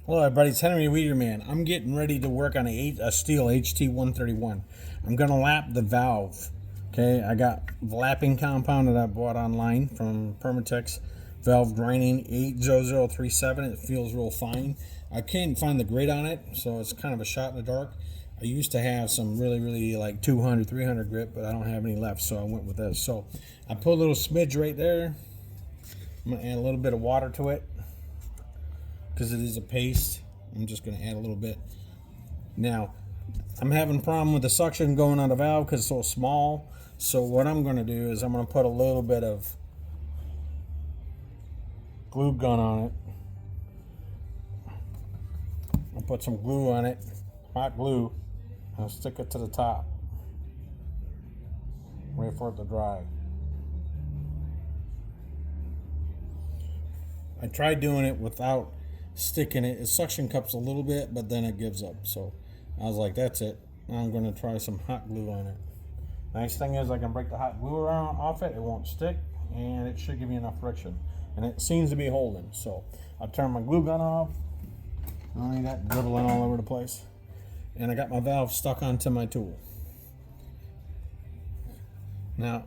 Hello, everybody. It's Henry Weederman. I'm getting ready to work on a Stihl HT131. I'm going to lap the valve. Okay, I got lapping compound that I bought online from Permatex Valve Grinding 80037. It feels real fine. I can't find the grit on it, so it's kind of a shot in the dark. I used to have some really like 200, 300 grit, but I don't have any left, so I went with this. So I put a little smidge right there. I'm going to add a little bit of water to it because it is a paste. I'm just going to add a little bit. Now, I'm having a problem with the suction going on the valve because it's so small. So what I'm going to do is I'm going to put a little bit of glue gun on it. I'll put some glue on it, hot glue. I'll stick it to the top. Wait for it to dry. I tried doing it without sticking it. It suction cups a little bit, but then it gives up. So I was like, that's it. Now I'm going to try some hot glue on it. Nice thing is I can break the hot glue around off it. It won't stick, and it should give me enough friction. And it seems to be holding. So I'll turn my glue gun off. I don't need that dribbling all over the place. And I got my valve stuck onto my tool. Now,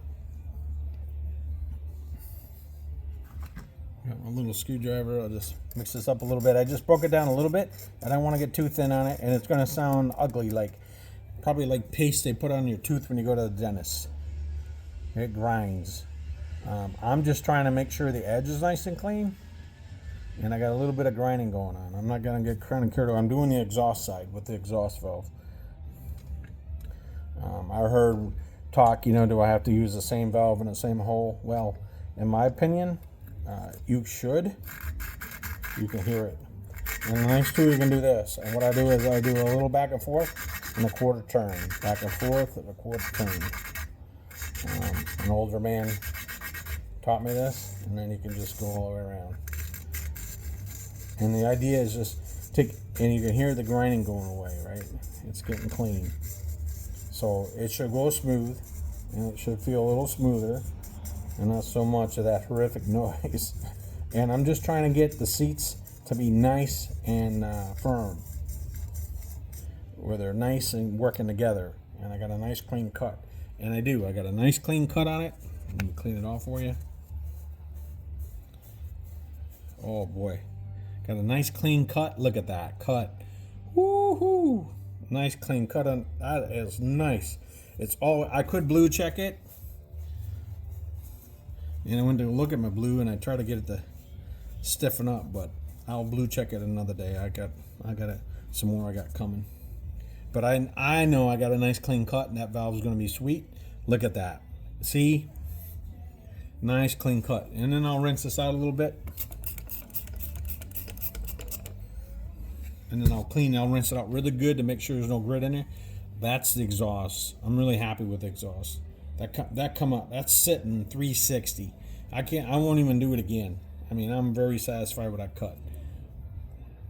got my little screwdriver. I'll just mix this up a little bit. I just broke it down a little bit. I don't want to get too thin on it, and it's going to sound ugly, probably like paste they put on your tooth when you go to the dentist. It grinds. I'm just trying to make sure the edge is nice and clean, and I got a little bit of grinding going on. I'm not going to get kind of carried away. I'm doing the exhaust side with the exhaust valve. I heard talk, do I have to use the same valve in the same hole? Well, in my opinion, you should. You can hear it. And the nice tool, you can do this. And what I do is I do a little back and forth and a quarter turn. Back and forth and a quarter turn. An older man taught me this, and then you can just go all the way around. And the idea is just take, and you can hear the grinding going away, right? It's getting clean. So it should go smooth, and it should feel a little smoother, and not so much of that horrific noise. And I'm just trying to get the seats to be nice and firm, where they're nice and working together. And I got a nice clean cut. And I do. I got a nice clean cut on it. Let me clean it off for you. Oh boy. Got a nice clean cut. Look at that cut. Woohoo! Nice clean cut on that is nice. It's all I could blue check it. And I went to look at my blue and I tried to get it to stiffen up, but I'll blue check it another day. I got some more I got coming. But I know I got a nice clean cut, and that valve is going to be sweet. Look at that. See? Nice clean cut. And then I'll rinse this out a little bit. And then I'll rinse it out really good to make sure there's no grit in there. That's the exhaust. I'm really happy with the exhaust. That come up. That's sitting 360. I won't even do it again. I mean, I'm very satisfied with that cut.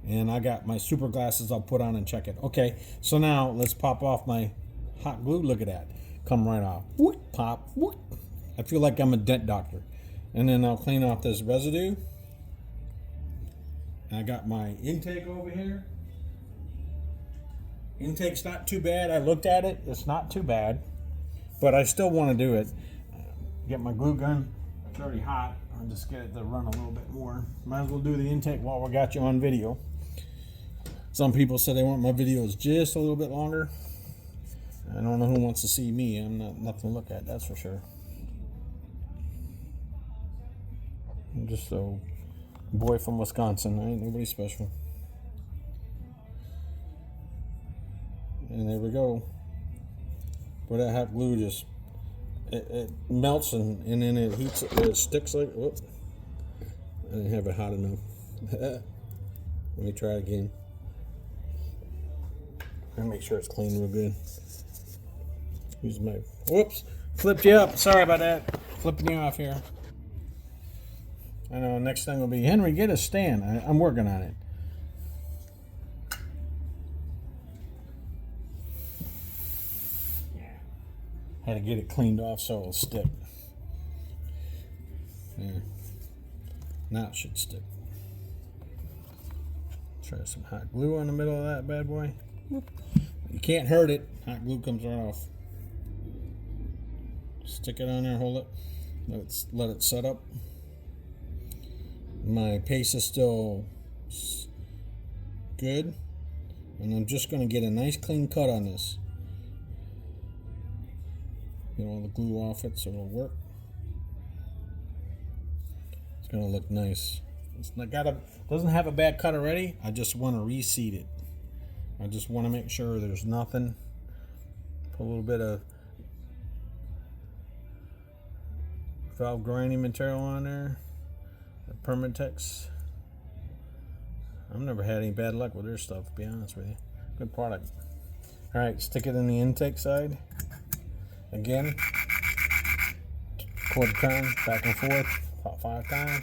And I got my super glasses I'll put on and check it. Okay, so now let's pop off my hot glue. Look at that. Come right off. Whoop, pop. Whoop. I feel like I'm a dent doctor. And then I'll clean off this residue. And I got my intake over here. Intake's not too bad. I looked at it. It's not too bad. But I still want to do it. Get my glue gun. It's already hot. I'll just get it to run a little bit more. Might as well do the intake while we got you on video. Some people said they want my videos just a little bit longer. I don't know who wants to see me. I'm not nothing to look at, that's for sure. I'm just a boy from Wisconsin. I ain't nobody special. And there we go. But that hot glue just it melts and then it heats it sticks like whoop. I didn't have it hot enough. Let me try it again. And make sure it's clean real good. Use my whoops. Flipped you up. Sorry about that. Flipping you off here. I know next thing will be Henry, get a stand. I'm working on it. Had to get it cleaned off so it'll stick. Yeah. Now it should stick. Try some hot glue on the middle of that bad boy. You can't hurt it. Hot glue comes right off. Stick it on there, hold it. Let it set up. My paste is still good. And I'm just going to get a nice clean cut on this. Get all the glue off it so it'll work. It's going to look nice. It's not doesn't have a bad cut already. I just want to reseat it. I just want to make sure there's nothing. Put a little bit of valve grinding material on there. The Permatex. I've never had any bad luck with their stuff, to be honest with you. Good product. Alright, stick it in the intake side. Again, quarter turn, back and forth, about 5 times.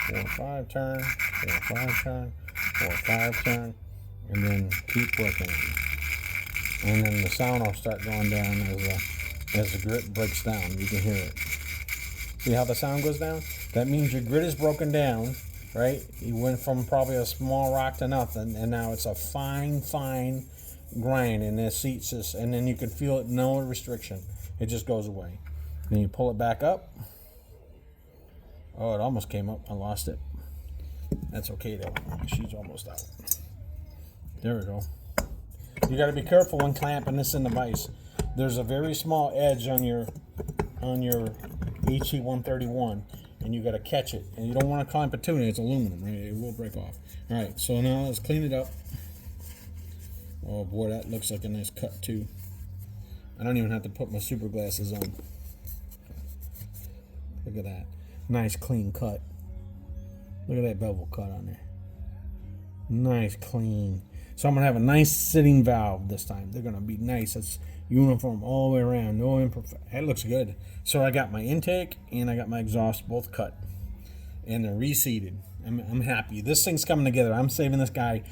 4 or 5 turn, 4 or 5 turn, 4 or 5 turn, and then keep working. And then the sound will start going down as the grit breaks down. You can hear it. See how the sound goes down? That means your grit is broken down, right? You went from probably a small rock to nothing, and now it's a fine grind, and it seats this, and then you can feel it, no restriction. It just goes away. Then you pull it back up. Oh, it almost came up. I lost it. That's okay though. She's almost out. There we go. You got to be careful when clamping this in the vise. There's a very small edge on your HT131, and you got to catch it. And you don't want to clamp it too. It's aluminum, right? It will break off. All right. So now let's clean it up. Oh boy, that looks like a nice cut too. I don't even have to put my super glasses on. Look at that. Nice clean cut. Look at that bevel cut on there. Nice clean. So I'm going to have a nice sitting valve this time. They're going to be nice. It's uniform all the way around. No imperfect. That looks good. So I got my intake and I got my exhaust both cut. And they're reseated. I'm happy. This thing's coming together. I'm saving this guy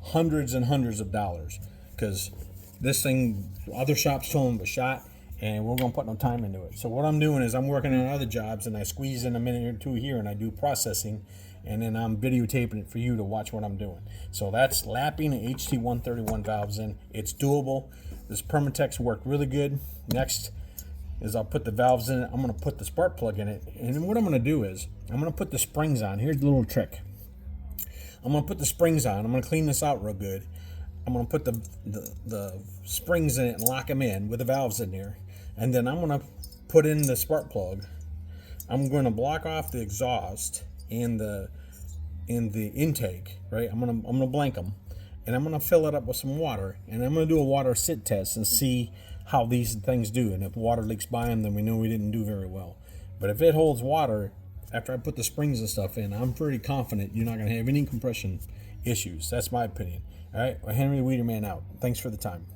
hundreds and hundreds of dollars. Because this thing, other shops told him it was shot. And we're going to put no time into it. So what I'm doing is I'm working on other jobs, and I squeeze in a minute or two here, and I do processing, and then I'm videotaping it for you to watch what I'm doing. So that's lapping HT131 valves in. It's doable. This Permatex worked really good. Next is I'll put the valves in it. I'm going to put the spark plug in it. And then what I'm going to do is I'm going to put the springs on. Here's the little trick. I'm going to put the springs on. I'm going to clean this out real good. I'm going to put the springs in it and lock them in with the valves in there. And then I'm going to put in the spark plug. I'm going to block off the exhaust and the intake, right? I'm going to blank them, and I'm going to fill it up with some water, and I'm going to do a water sit test and see how these things do. And if water leaks by them, then we know we didn't do very well. But if it holds water after I put the springs and stuff in, I'm pretty confident you're not going to have any compression issues. That's my opinion. All right, well, Henry Wiederman out. Thanks for the time.